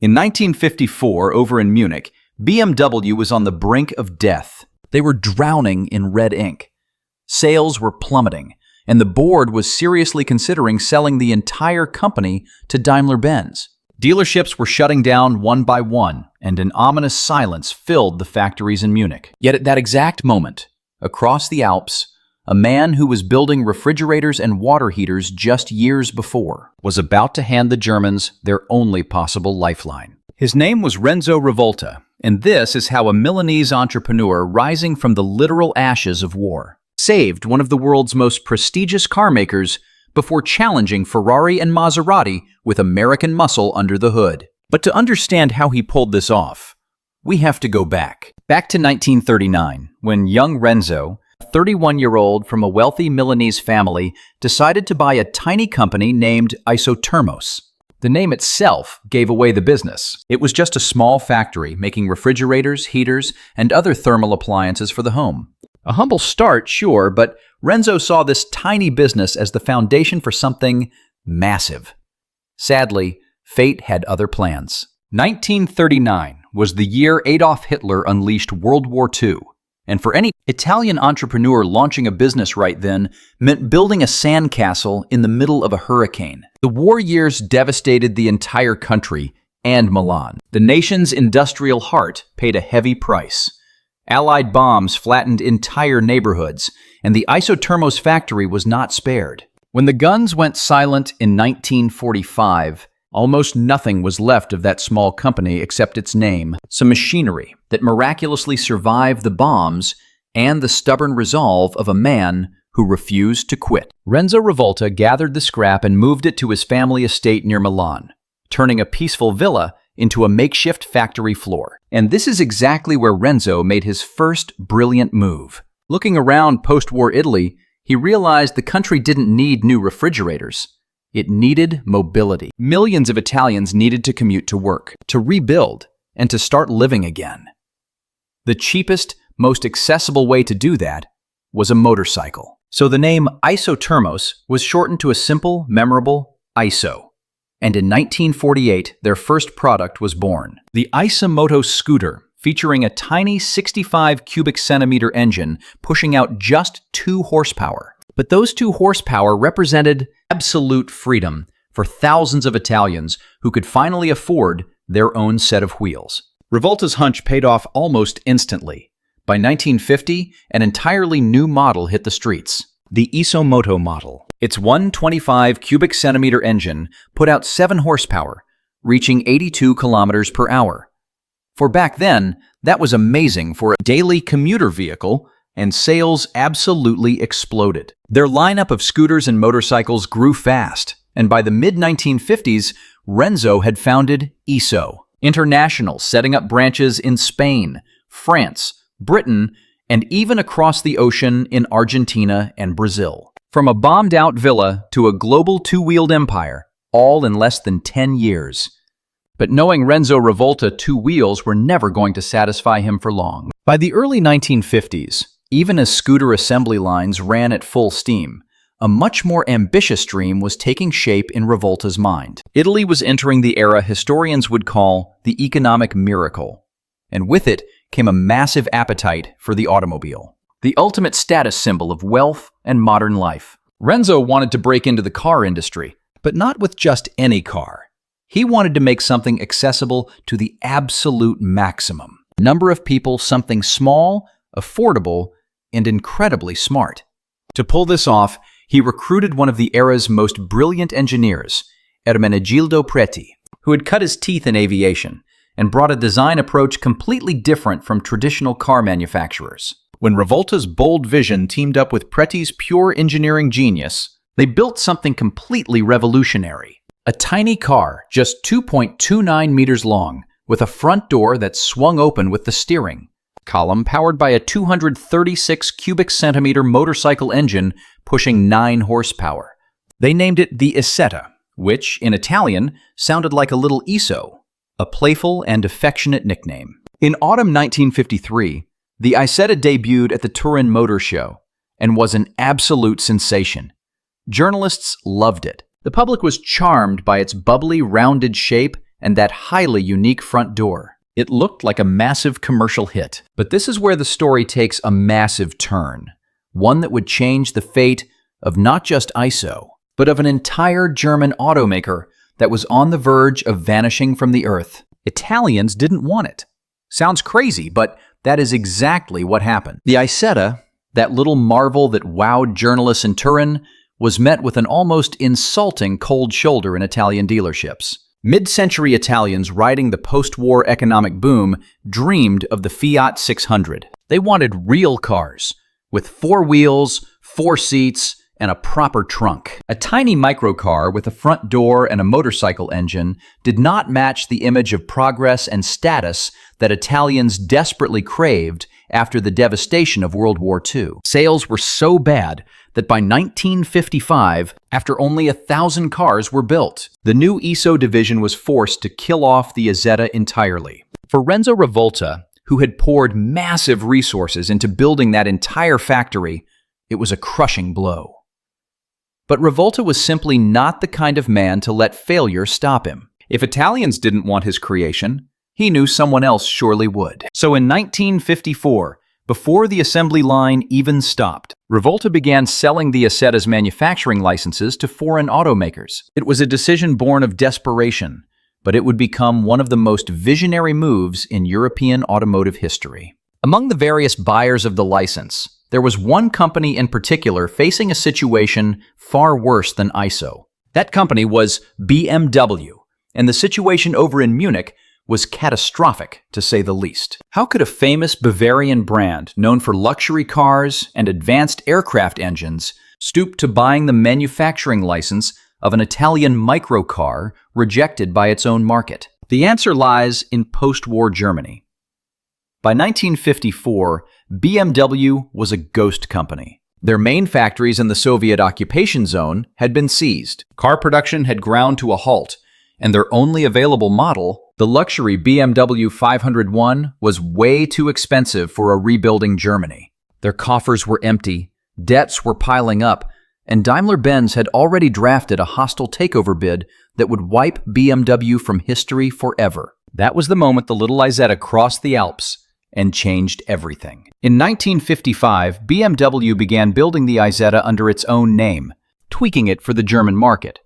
In 1954, over in Munich, BMW was on the brink of death. They were drowning in red ink. Sales were plummeting, and the board was seriously considering selling the entire company to Daimler-Benz. Dealerships were shutting down one by one, and an ominous silence filled the factories in Munich. Yet at that exact moment, across the Alps, a man who was building refrigerators and water heaters just years before was about to hand the Germans their only possible lifeline. His name was Renzo Rivolta, and this is how a Milanese entrepreneur rising from the literal ashes of war saved one of the world's most prestigious car makers before challenging Ferrari and Maserati with American muscle under the hood. But to understand how he pulled this off, we have to go back to 1939, when young Renzo, a 31-year-old from a wealthy Milanese family, decided to buy a tiny company named Iso. The name itself gave away the business. It was just a small factory making refrigerators, heaters, and other thermal appliances for the home. A humble start, sure, but Renzo saw this tiny business as the foundation for something massive. Sadly, fate had other plans. 1939 was the year Adolf Hitler unleashed World War II, and for any Italian entrepreneur launching a business right then meant building a sandcastle in the middle of a hurricane. The war years devastated the entire country and Milan. The nation's industrial heart paid a heavy price. Allied bombs flattened entire neighborhoods, and the Iso factory was not spared. When the guns went silent in 1945, almost nothing was left of that small company except its name, some machinery that miraculously survived the bombs and the stubborn resolve of a man who refused to quit. Renzo Rivolta gathered the scrap and moved it to his family estate near Milan, turning a peaceful villa into a makeshift factory floor. And this is exactly where Renzo made his first brilliant move. Looking around post-war Italy, he realized the country didn't need new refrigerators. It needed mobility. Millions of Italians needed to commute to work, to rebuild, and to start living again. The cheapest, most accessible way to do that was a motorcycle. So the name Iso was shortened to a simple, memorable Iso. And in 1948, their first product was born. The Isomoto scooter, featuring a tiny 65 cubic centimeter engine pushing out just 2 horsepower. But those 2 horsepower represented absolute freedom for thousands of Italians who could finally afford their own set of wheels. Rivolta's hunch paid off almost instantly. By 1950, an entirely new model hit the streets, the Isomoto model. Its 125 cubic centimeter engine put out 7 horsepower, reaching 82 kilometers per hour. For back then, that was amazing for a daily commuter vehicle, and sales absolutely exploded. Their lineup of scooters and motorcycles grew fast, and by the mid-1950s, Renzo had founded Iso International, setting up branches in Spain, France, Britain, and even across the ocean in Argentina and Brazil. From a bombed-out villa to a global 2-wheeled empire, all in less than 10 years. But knowing Renzo Rivolta, 2 wheels were never going to satisfy him for long. By the early 1950s, even as scooter assembly lines ran at full steam, a much more ambitious dream was taking shape in Rivolta's mind. Italy was entering the era historians would call the economic miracle, and with it came a massive appetite for the automobile, the ultimate status symbol of wealth and modern life. Renzo wanted to break into the car industry, but not with just any car. He wanted to make something accessible to the absolute maximum number of people, something small, affordable, and incredibly smart. To pull this off, he recruited one of the era's most brilliant engineers, Ermenegildo Preti, who had cut his teeth in aviation and brought a design approach completely different from traditional car manufacturers. When Rivolta's bold vision teamed up with Preti's pure engineering genius, they built something completely revolutionary. A tiny car, just 2.29 meters long, with a front door that swung open with the steering column powered by a 236 cubic centimeter motorcycle engine pushing 9 horsepower. They named it the Isetta, which, in Italian, sounded like a little Iso, a playful and affectionate nickname. In autumn 1953, the Isetta debuted at the Turin Motor Show and was an absolute sensation. Journalists loved it. The public was charmed by its bubbly, rounded shape and that highly unique front door. It looked like a massive commercial hit. But this is where the story takes a massive turn, one that would change the fate of not just Iso, but of an entire German automaker that was on the verge of vanishing from the earth. Italians didn't want it. Sounds crazy, but that is exactly what happened. The Isetta, that little marvel that wowed journalists in Turin, was met with an almost insulting cold shoulder in Italian dealerships. Mid-century Italians riding the post-war economic boom dreamed of the Fiat 600. They wanted real cars, with 4 wheels, 4 seats, and a proper trunk. A tiny microcar with a front door and a motorcycle engine did not match the image of progress and status that Italians desperately craved after the devastation of World War II. Sales were so bad that by 1955, after only 1,000 cars were built, the new Iso division was forced to kill off the Isetta entirely. For Renzo Rivolta, who had poured massive resources into building that entire factory, it was a crushing blow. But Rivolta was simply not the kind of man to let failure stop him. If Italians didn't want his creation, he knew someone else surely would. So in 1954, before the assembly line even stopped, Rivolta began selling the Isetta's manufacturing licenses to foreign automakers. It was a decision born of desperation, but it would become one of the most visionary moves in European automotive history. Among the various buyers of the license, there was one company in particular facing a situation far worse than Iso. That company was BMW, and the situation over in Munich was catastrophic, to say the least. How could a famous Bavarian brand known for luxury cars and advanced aircraft engines stoop to buying the manufacturing license of an Italian microcar rejected by its own market? The answer lies in post-war Germany. By 1954, BMW was a ghost company. Their main factories in the Soviet occupation zone had been seized. Car production had ground to a halt, and their only available model, the luxury BMW 501, was way too expensive for a rebuilding Germany. Their coffers were empty, debts were piling up, and Daimler-Benz had already drafted a hostile takeover bid that would wipe BMW from history forever. That was the moment the little Isetta crossed the Alps and changed everything. In 1955, BMW began building the Isetta under its own name, tweaking it for the German market.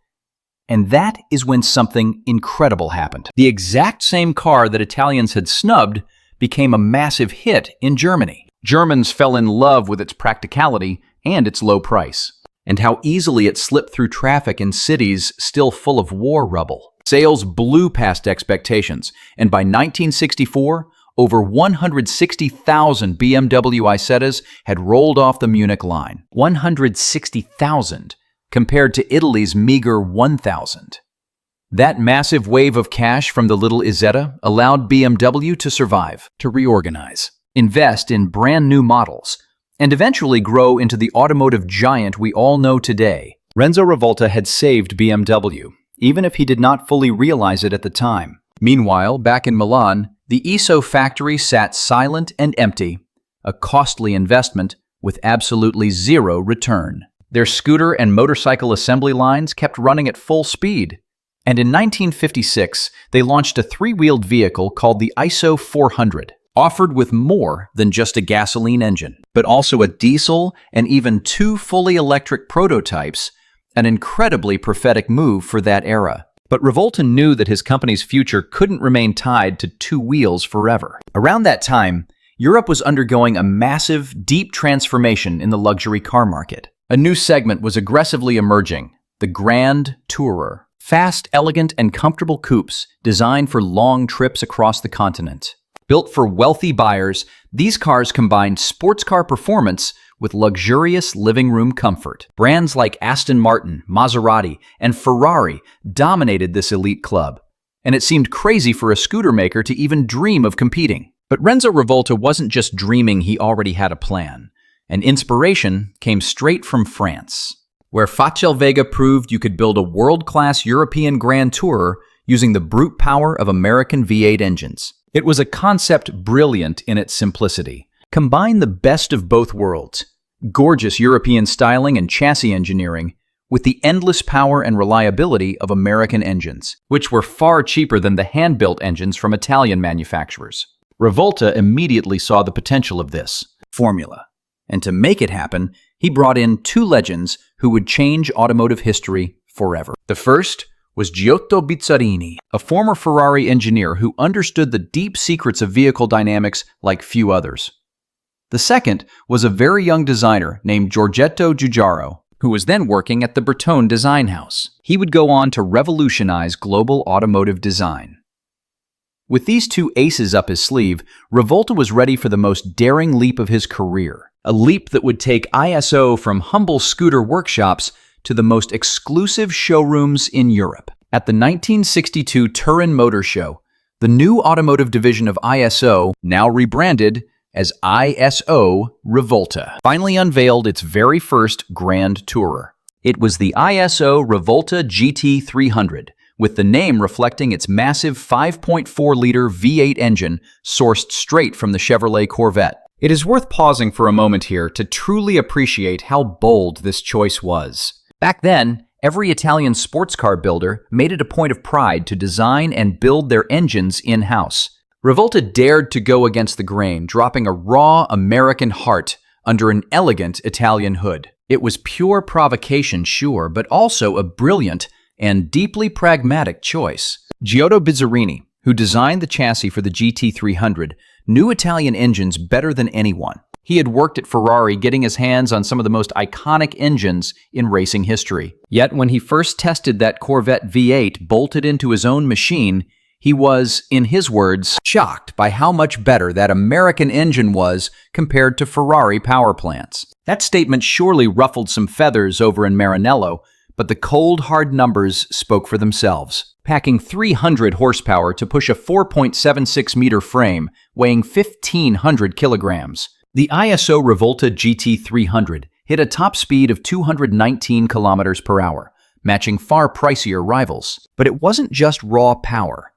And that is when something incredible happened. The exact same car that Italians had snubbed became a massive hit in Germany. Germans fell in love with its practicality and its low price, and how easily it slipped through traffic in cities still full of war rubble. Sales blew past expectations, and by 1964, over 160,000 BMW Isettas had rolled off the Munich line. 160,000 compared to Italy's meager 1,000. That massive wave of cash from the little Isetta allowed BMW to survive, to reorganize, invest in brand new models, and eventually grow into the automotive giant we all know today. Renzo Rivolta had saved BMW, even if he did not fully realize it at the time. Meanwhile, back in Milan, the Iso factory sat silent and empty, a costly investment with absolutely zero return. Their scooter and motorcycle assembly lines kept running at full speed. And in 1956, they launched a 3-wheeled vehicle called the Iso 400, offered with more than just a gasoline engine, but also a diesel and even 2 fully electric prototypes, an incredibly prophetic move for that era. But Rivolta knew that his company's future couldn't remain tied to 2 wheels forever. Around that time, Europe was undergoing a massive, deep transformation in the luxury car market. A new segment was aggressively emerging, the Grand Tourer. Fast, elegant, and comfortable coupes designed for long trips across the continent. Built for wealthy buyers, these cars combined sports car performance with luxurious living room comfort. Brands like Aston Martin, Maserati, and Ferrari dominated this elite club, and it seemed crazy for a scooter maker to even dream of competing. But Renzo Rivolta wasn't just dreaming, he already had a plan. And inspiration came straight from France, where Faccialvega proved you could build a world-class European Grand Tourer using the brute power of American V8 engines. It was a concept brilliant in its simplicity. Combine the best of both worlds, gorgeous European styling and chassis engineering, with the endless power and reliability of American engines, which were far cheaper than the hand-built engines from Italian manufacturers. Rivolta immediately saw the potential of this formula, and to make it happen, he brought in two legends who would change automotive history forever. The first was Giotto Bizzarini, a former Ferrari engineer who understood the deep secrets of vehicle dynamics like few others. The second was a very young designer named Giorgetto Giugiaro, who was then working at the Bertone design house. He would go on to revolutionize global automotive design. With these two aces up his sleeve, Rivolta was ready for the most daring leap of his career, a leap that would take Iso from humble scooter workshops to the most exclusive showrooms in Europe. At the 1962 Turin Motor Show, the new automotive division of Iso, now rebranded as Iso Rivolta, finally unveiled its very first grand tourer. It was the Iso Rivolta GT300, with the name reflecting its massive 5.4-liter V8 engine sourced straight from the Chevrolet Corvette. It is worth pausing for a moment here to truly appreciate how bold this choice was. Back then, every Italian sports car builder made it a point of pride to design and build their engines in-house. Rivolta dared to go against the grain, dropping a raw American heart under an elegant Italian hood. It was pure provocation, sure, but also a brilliant and deeply pragmatic choice. Giotto Bizzarini, who designed the chassis for the GT300, knew Italian engines better than anyone. He had worked at Ferrari, getting his hands on some of the most iconic engines in racing history. Yet when he first tested that Corvette V8 bolted into his own machine, he was, in his words, shocked by how much better that American engine was compared to Ferrari power plants. That statement surely ruffled some feathers over in Maranello, but the cold, hard numbers spoke for themselves. Packing 300 horsepower to push a 4.76-meter frame weighing 1,500 kilograms, the Iso Rivolta GT300 hit a top speed of 219 kilometers per hour, matching far pricier rivals. But it wasn't just raw power.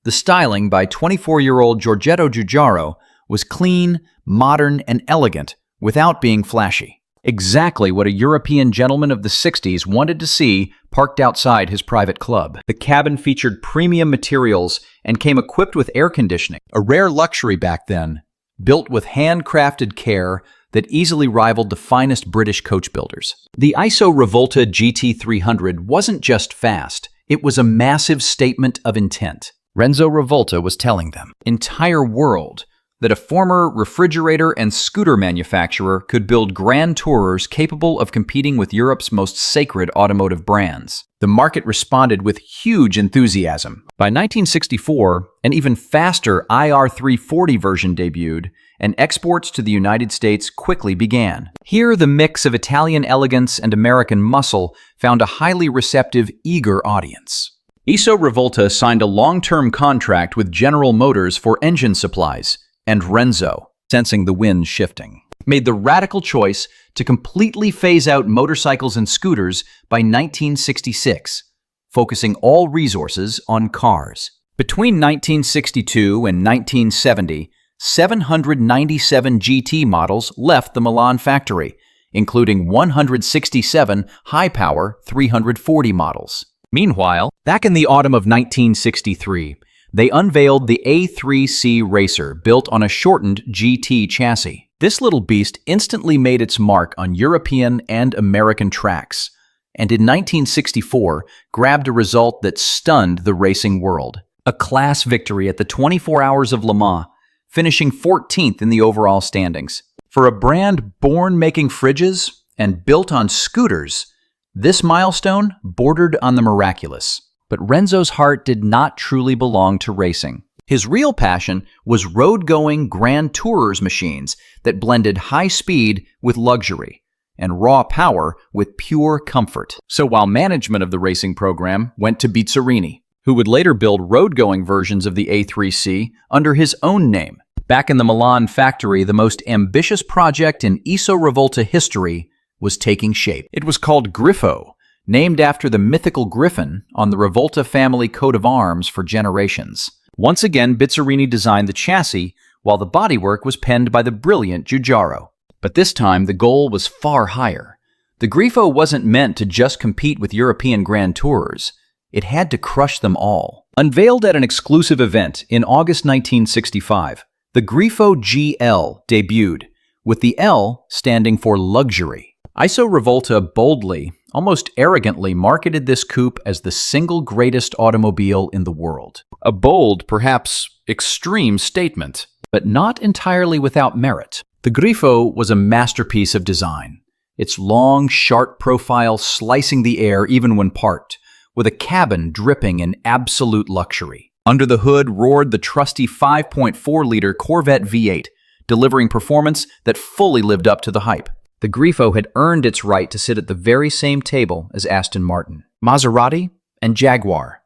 The styling by 24-year-old Giorgetto Giugiaro was clean, modern, and elegant without being flashy. Exactly what a European gentleman of the 60s wanted to see parked outside his private club. The cabin featured premium materials and came equipped with air conditioning, a rare luxury back then, built with handcrafted care that easily rivaled the finest British coach builders. The Iso Rivolta GT300 wasn't just fast, it was a massive statement of intent. Renzo Rivolta was telling them, entire world, that a former refrigerator and scooter manufacturer could build grand tourers capable of competing with Europe's most sacred automotive brands. The market responded with huge enthusiasm. By 1964, an even faster IR340 version debuted, and exports to the United States quickly began. Here, the mix of Italian elegance and American muscle found a highly receptive, eager audience. Iso Rivolta signed a long-term contract with General Motors for engine supplies, and Renzo, sensing the wind shifting, made the radical choice to completely phase out motorcycles and scooters by 1966, focusing all resources on cars. Between 1962 and 1970, 797 GT models left the Milan factory, including 167 high-power 340 models. Meanwhile, back in the autumn of 1963, they unveiled the A3C Racer built on a shortened GT chassis. This little beast instantly made its mark on European and American tracks, and in 1964 grabbed a result that stunned the racing world. A class victory at the 24 Hours of Le Mans, finishing 14th in the overall standings. For a brand born making fridges and built on scooters, this milestone bordered on the miraculous. But Renzo's heart did not truly belong to racing. His real passion was road-going grand tourers machines that blended high speed with luxury and raw power with pure comfort. So while management of the racing program went to Bizzarini, who would later build road-going versions of the A3C under his own name. Back in the Milan factory, the most ambitious project in Iso Rivolta history was taking shape. It was called Grifo, named after the mythical griffin on the Rivolta family coat of arms for generations. Once again, Bizzarini designed the chassis, while the bodywork was penned by the brilliant Giugiaro. But this time, the goal was far higher. The Grifo wasn't meant to just compete with European Grand Tours. It had to crush them all. Unveiled at an exclusive event in August 1965, the Grifo GL debuted, with the L standing for luxury. Iso Rivolta boldly, almost arrogantly marketed this coupe as the single greatest automobile in the world. A bold, perhaps extreme statement, but not entirely without merit. The Grifo was a masterpiece of design, its long, sharp profile slicing the air even when parked, with a cabin dripping in absolute luxury. Under the hood roared the trusty 5.4-liter Corvette V8, delivering performance that fully lived up to the hype. The Grifo had earned its right to sit at the very same table as Aston Martin, Maserati, and Jaguar.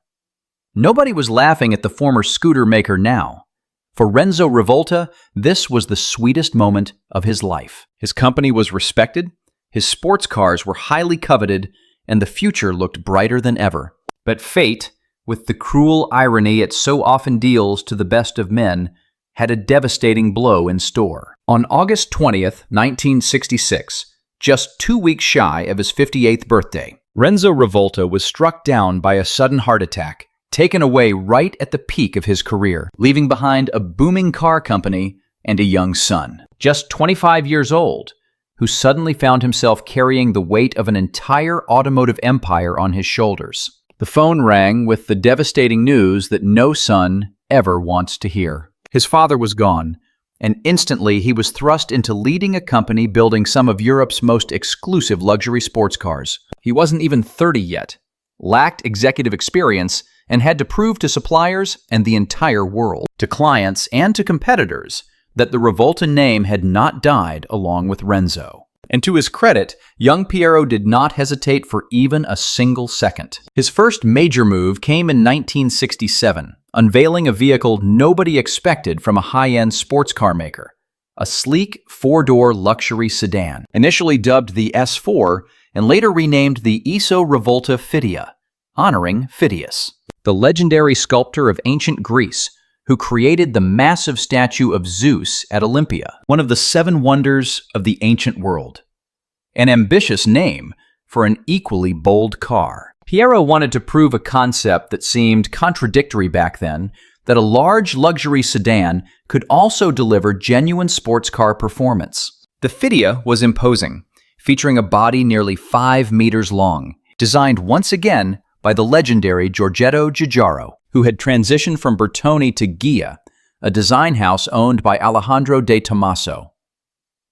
Nobody was laughing at the former scooter maker now. For Renzo Rivolta, this was the sweetest moment of his life. His company was respected, his sports cars were highly coveted, and the future looked brighter than ever. But fate, with the cruel irony it so often deals to the best of men, had a devastating blow in store. On August 20th, 1966, just 2 weeks shy of his 58th birthday, Renzo Rivolta was struck down by a sudden heart attack, taken away right at the peak of his career, leaving behind a booming car company and a young son, just 25 years old, who suddenly found himself carrying the weight of an entire automotive empire on his shoulders. The phone rang with the devastating news that no son ever wants to hear. His father was gone, and instantly he was thrust into leading a company building some of Europe's most exclusive luxury sports cars. He wasn't even 30 yet, lacked executive experience, and had to prove to suppliers and the entire world, to clients and to competitors, that the Rivolta name had not died along with Renzo. And to his credit, young Piero did not hesitate for even a single second. His first major move came in 1967, unveiling a vehicle nobody expected from a high-end sports car maker, a sleek four-door luxury sedan, initially dubbed the S4 and later renamed the Iso Rivolta Fidia, honoring Phidias, the legendary sculptor of ancient Greece, who created the massive statue of Zeus at Olympia, one of the 7 wonders of the ancient world. An ambitious name for an equally bold car. Piero wanted to prove a concept that seemed contradictory back then, that a large luxury sedan could also deliver genuine sports car performance. The Fidia was imposing, featuring a body nearly 5 meters long, designed once again by the legendary Giorgetto Giugiaro, who had transitioned from Bertone to Ghia, a design house owned by Alejandro de Tomaso.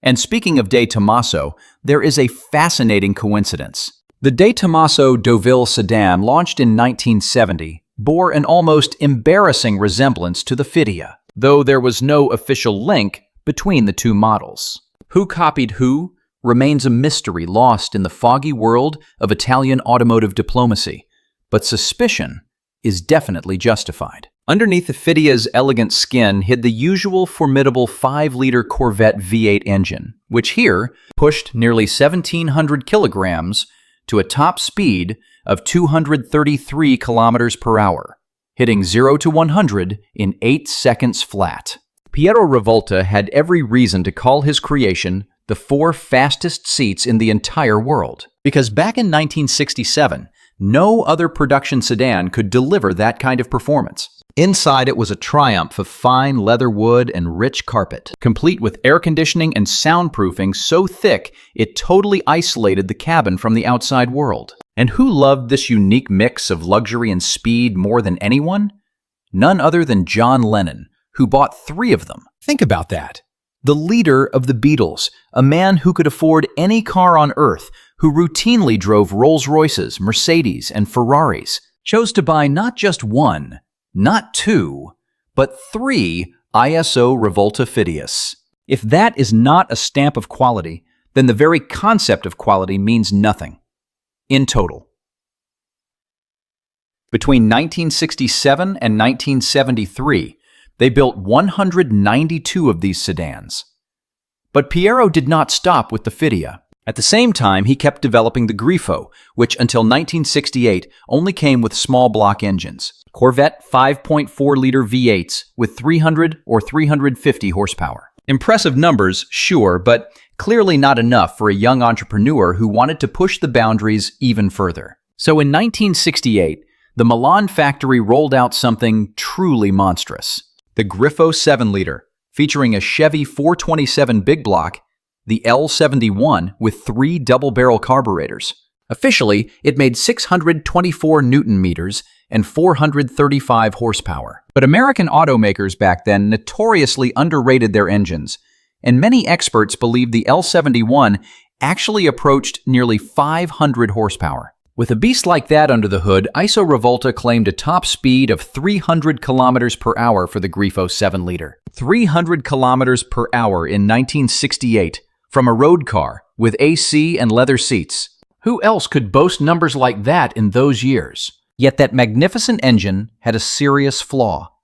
And speaking of de Tomaso, there is a fascinating coincidence. The de Tomaso Deauville sedan, launched in 1970, bore an almost embarrassing resemblance to the Fidia, though there was no official link between the two models. Who copied who remains a mystery lost in the foggy world of Italian automotive diplomacy, but suspicion is definitely justified. Underneath the Fidia's elegant skin hid the usual formidable 5-liter Corvette V8 engine, which here pushed nearly 1,700 kilograms to a top speed of 233 kilometers per hour, hitting 0 to 100 in 8 seconds flat. Piero Rivolta had every reason to call his creation the 4 fastest seats in the entire world, because back in 1967, no other production sedan could deliver that kind of performance. Inside, it was a triumph of fine leather wood and rich carpet, complete with air conditioning and soundproofing so thick it totally isolated the cabin from the outside world. And who loved this unique mix of luxury and speed more than anyone? None other than John Lennon, who bought 3 of them. Think about that. The leader of the Beatles, a man who could afford any car on earth, who routinely drove Rolls-Royces, Mercedes, and Ferraris, chose to buy not just 1, not 2, but 3 Iso Rivolta Phidias. If that is not a stamp of quality, then the very concept of quality means nothing. In total, between 1967 and 1973, they built 192 of these sedans. But Piero did not stop with the Fidia. At the same time, he kept developing the Grifo, which until 1968 only came with small block engines, Corvette 5.4-liter V8s with 300 or 350 horsepower. Impressive numbers, sure, but clearly not enough for a young entrepreneur who wanted to push the boundaries even further. So in 1968, the Milan factory rolled out something truly monstrous. The Grifo 7-liter, featuring a Chevy 427 big block, the L71 with 3 double-barrel carburetors. Officially, it made 624 Newton-meters and 435 horsepower. But American automakers back then notoriously underrated their engines, and many experts believed the L71 actually approached nearly 500 horsepower. With a beast like that under the hood, Iso Rivolta claimed a top speed of 300 kilometers per hour for the Grifo 7-liter. 300 kilometers per hour in 1968 from a road car with AC and leather seats. Who else could boast numbers like that in those years? Yet that magnificent engine had a serious flaw.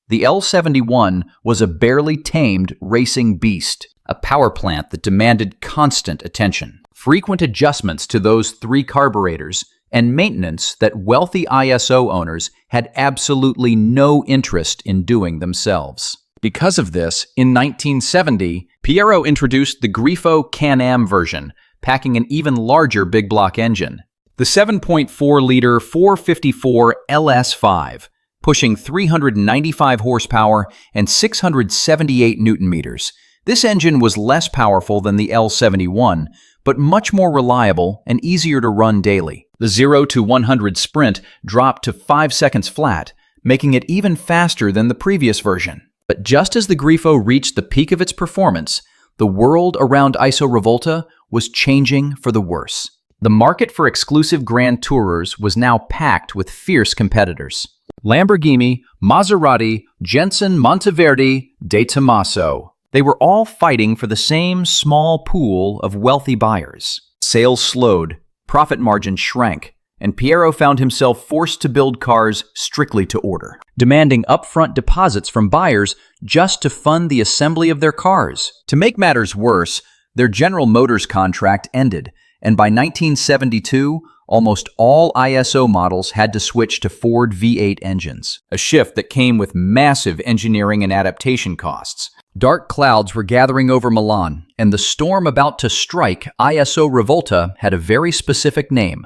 The L71 was a barely tamed racing beast, a power plant that demanded constant attention, frequent adjustments to those 3 carburetors, and maintenance that wealthy ISO owners had absolutely no interest in doing themselves. Because of this, in 1970, Piero introduced the Grifo Can-Am version, packing an even larger big block engine. The 7.4-liter 454 LS5, pushing 395 horsepower and 678 Newton-meters. This engine was less powerful than the L71, but much more reliable and easier to run daily. The 0 to 100 sprint dropped to 5 seconds flat, making it even faster than the previous version. But just as the Grifo reached the peak of its performance, the world around Iso Rivolta was changing for the worse. The market for exclusive Grand Tourers was now packed with fierce competitors. Lamborghini, Maserati, Jensen, Monteverdi, De Tomaso. They were all fighting for the same small pool of wealthy buyers. Sales slowed, profit margins shrank, and Piero found himself forced to build cars strictly to order, demanding upfront deposits from buyers just to fund the assembly of their cars. To make matters worse, their General Motors contract ended, and by 1972, almost all ISO models had to switch to Ford V8 engines, a shift that came with massive engineering and adaptation costs. Dark clouds were gathering over Milan, and the storm about to strike Iso Rivolta had a very specific name: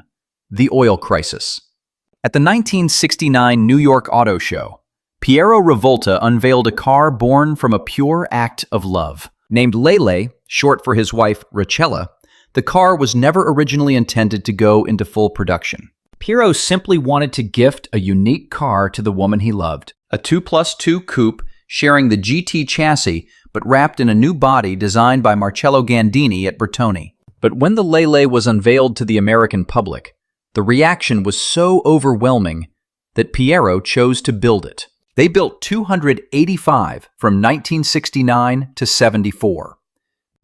the oil crisis. At the 1969 New York Auto Show, Piero Rivolta unveiled a car born from a pure act of love. Named Lele, short for his wife Rachella, the car was never originally intended to go into full production. Piero simply wanted to gift a unique car to the woman he loved, a 2+2 coupe sharing the GT chassis but wrapped in a new body designed by Marcello Gandini at Bertoni. But when the Lele was unveiled to the American public, the reaction was so overwhelming that Piero chose to build it. They built 285 from 1969 to 74.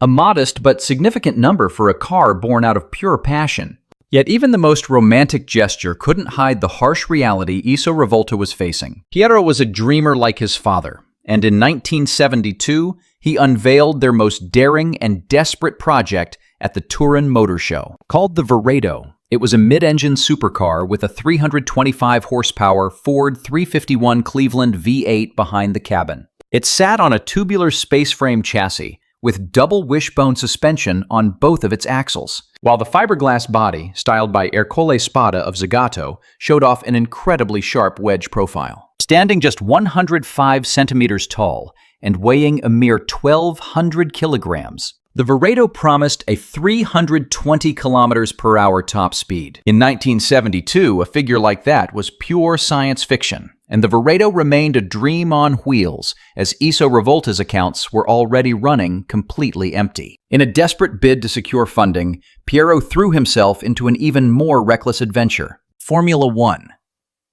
A modest but significant number for a car born out of pure passion. Yet even the most romantic gesture couldn't hide the harsh reality Iso Rivolta was facing. Piero was a dreamer like his father, and in 1972, he unveiled their most daring and desperate project at the Turin Motor Show. Called the Verado, it was a mid-engine supercar with a 325 horsepower Ford 351 Cleveland V8 behind the cabin. It sat on a tubular space frame chassis, with double wishbone suspension on both of its axles, while the fiberglass body, styled by Ercole Spada of Zagato, showed off an incredibly sharp wedge profile. Standing just 105 centimeters tall and weighing a mere 1,200 kilograms, the Verado promised a 320 kilometers per hour top speed. In 1972, a figure like that was pure science fiction, and the Verado remained a dream on wheels, as Iso Rivolta's accounts were already running completely empty. In a desperate bid to secure funding, Piero threw himself into an even more reckless adventure: Formula One.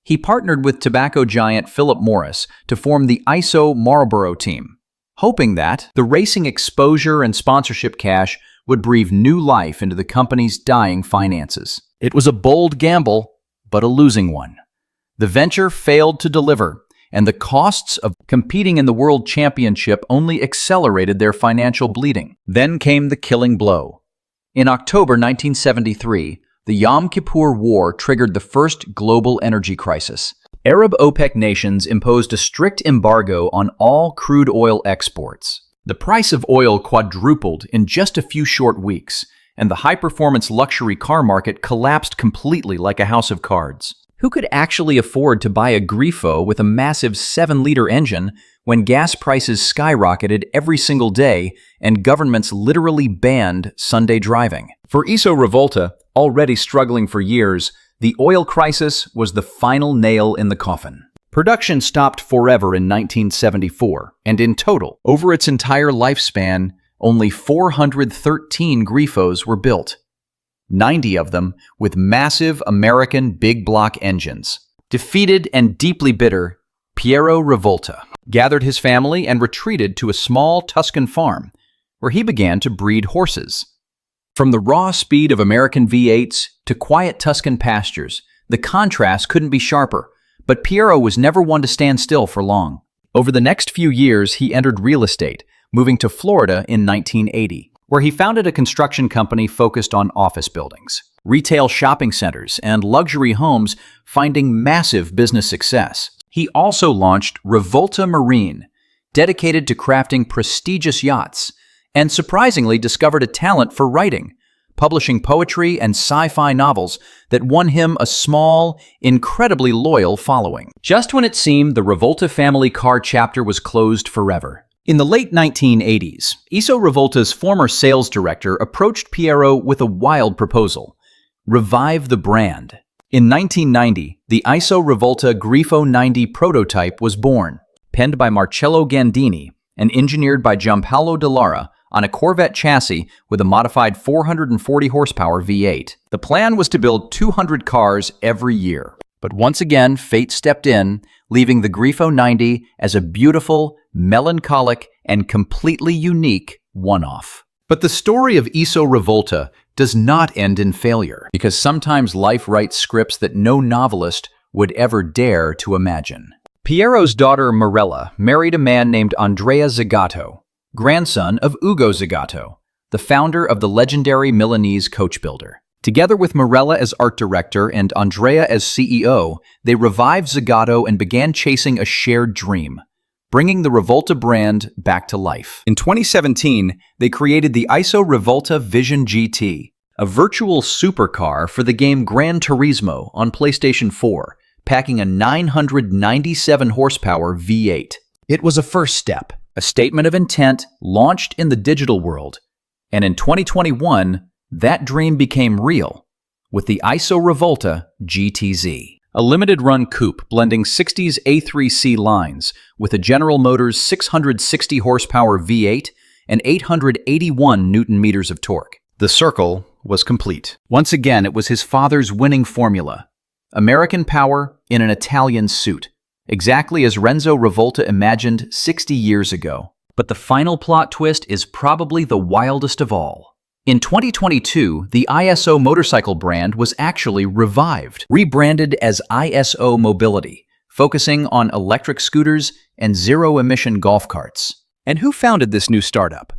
He partnered with tobacco giant Philip Morris to form the Iso Marlboro team, hoping that the racing exposure and sponsorship cash would breathe new life into the company's dying finances. It was a bold gamble, but a losing one. The venture failed to deliver, and the costs of competing in the World Championship only accelerated their financial bleeding. Then came the killing blow. In October 1973, the Yom Kippur War triggered the first global energy crisis. Arab OPEC nations imposed a strict embargo on all crude oil exports. The price of oil quadrupled in just a few short weeks, and the high-performance luxury car market collapsed completely like a house of cards. Who could actually afford to buy a Grifo with a massive 7-liter engine when gas prices skyrocketed every single day and governments literally banned Sunday driving? For Iso Rivolta, already struggling for years, the oil crisis was the final nail in the coffin. Production stopped forever in 1974, and in total, over its entire lifespan, only 413 Grifos were built. 90 of them with massive American big block engines. Defeated and deeply bitter, Piero Rivolta gathered his family and retreated to a small Tuscan farm, where he began to breed horses. From the raw speed of American V8s to quiet Tuscan pastures, the contrast couldn't be sharper, but Piero was never one to stand still for long. Over the next few years, he entered real estate, moving to Florida in 1980, where he founded a construction company focused on office buildings, retail shopping centers, and luxury homes, finding massive business success. He also launched Rivolta Marine, dedicated to crafting prestigious yachts, and surprisingly discovered a talent for writing, publishing poetry and sci-fi novels that won him a small, incredibly loyal following. Just when it seemed the Rivolta family car chapter was closed forever. In the late 1980s, Iso Rivolta's former sales director approached Piero with a wild proposal: revive the brand. In 1990, the Iso Rivolta Grifo 90 prototype was born, penned by Marcello Gandini and engineered by Giampaolo Dallara on a Corvette chassis with a modified 440 horsepower V8. The plan was to build 200 cars every year. But once again, fate stepped in, leaving the Grifo 90 as a beautiful, melancholic, and completely unique one-off. But the story of Iso Rivolta does not end in failure, because sometimes life writes scripts that no novelist would ever dare to imagine. Piero's daughter Morella married a man named Andrea Zagato, grandson of Ugo Zagato, the founder of the legendary Milanese coach builder. Together with Morella as art director and Andrea as CEO, they revived Zagato and began chasing a shared dream: bringing the Rivolta brand back to life. In 2017, they created the Iso Rivolta Vision GT, a virtual supercar for the game Gran Turismo on PlayStation 4, packing a 997 horsepower V8. It was a first step, a statement of intent launched in the digital world. And in 2021, that dream became real with the Iso Rivolta GTZ. A limited-run coupe blending 60s A3C lines with a General Motors 660 horsepower V8 and 881 Newton-meters of torque. The circle was complete. Once again, it was his father's winning formula: American power in an Italian suit, exactly as Renzo Rivolta imagined 60 years ago. But the final plot twist is probably the wildest of all. In 2022, the ISO motorcycle brand was actually revived, rebranded as ISO Mobility, focusing on electric scooters and zero-emission golf carts. And who founded this new startup?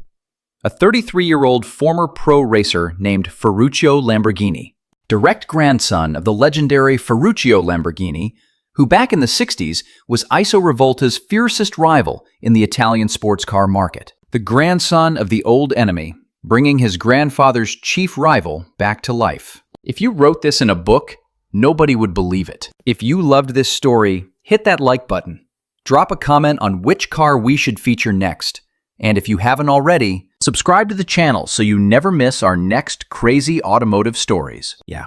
A 33-year-old former pro racer named Ferruccio Lamborghini, direct grandson of the legendary Ferruccio Lamborghini, who back in the 60s was Iso Rivolta's fiercest rival in the Italian sports car market. The grandson of the old enemy, bringing his grandfather's chief rival back to life. If you wrote this in a book, nobody would believe it. If you loved this story, hit that like button. Drop a comment on which car we should feature next. And if you haven't already, subscribe to the channel so you never miss our next crazy automotive stories. Yeah.